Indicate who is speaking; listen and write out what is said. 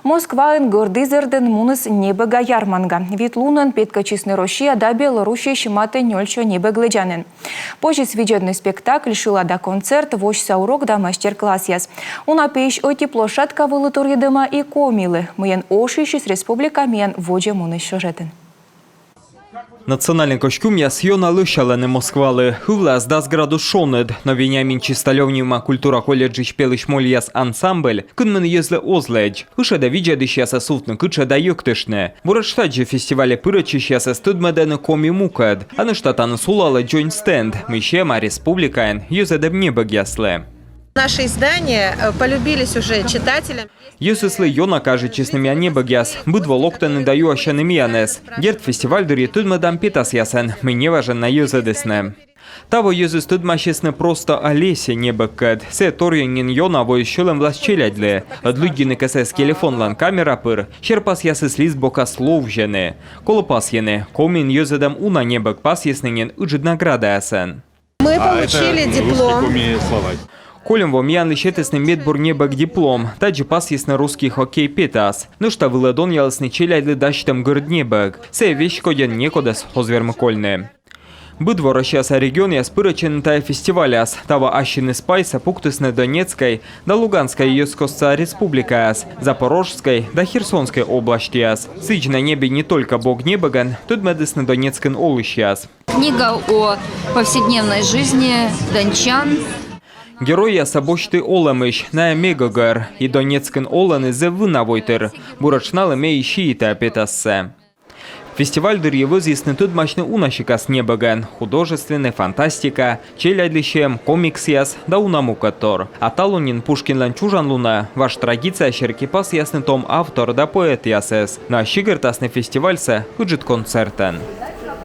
Speaker 1: Москваын гордызерден муныс небега ярманга. Вид лунан петкачисны Россия да Белоруссия шиматы нёльчо небегледянен. Позже сведенный спектакль шила да концерт, вожса урок да мастер-класс яс. Уна пейш ойти площадка вылытур едыма и комилы. Мыен ошищис республика мен воджа муныс сюжетен.
Speaker 2: Национальный костюм ясьона лышалene Москвалы. Хывлас дас градус шонед. Но Вениамин Чисталевнима культура колледжи шпелыш мольяс ансамбль. Кынмен езле озледж. Хыша да виджадыш яса суфтны кыча да юктышне. Бураштаджи фестивале пырачиш яса студмедены коми мукад. Аныштатаны сулала джойн стенд. Мыщема республикаен юзедем небег ясле.
Speaker 3: Наши издания полюбились уже читателям.
Speaker 2: Юсыслы йона каже честными небогяс. Быдво локтаны даю ащаными янес. Герд фестиваль дури тудмадам питас ясен. Мы не важен на юзедесне. Того юзыс тудмащесны просто олесе небоккад. Се торьянин йона воищелем власчелядле. Одлюдгины касес телефонлан камера пыр. Щерпас ясыс лист бока слов жены. Колопас яны. Комин юзедам уна небок пас яснынен уджид награда ясен.
Speaker 3: Мы получили диплом.
Speaker 2: Колем вам ян лишетесный медбур небок диплом. Таджи пас ясны русский хоккей питас. Ну что выладон ялсны челядли дащитам город небок. Се вещь коден некодес озвермыкольны. Быдво расчаса регион яс пырачен тая фестиваляс. Тава ащины спайса пуктысны Донецкой, да Луганской юскосца республикаяс, Запорожской, да Херсонской областяс. Сыч на небе не только бог небоган, тут медысны Донецкин олыщас.
Speaker 4: Книга о повседневной жизни дончан.
Speaker 2: Герой собочты Оламыш на Мегагар и Донецкин Оланы зе вынавойтер. Бурачналы мей щиита апетассе. Фестиваль дырьевы зъясны тут мощный унащикас небоган. Художественная фантастика, челядлищем, комикс яс, да унамукатор. А талунин Пушкин ланчужан луна, ваш традиция щеркипас ясный том автор да поэт ясес. На щигертасный фестивальсе уджит концертен.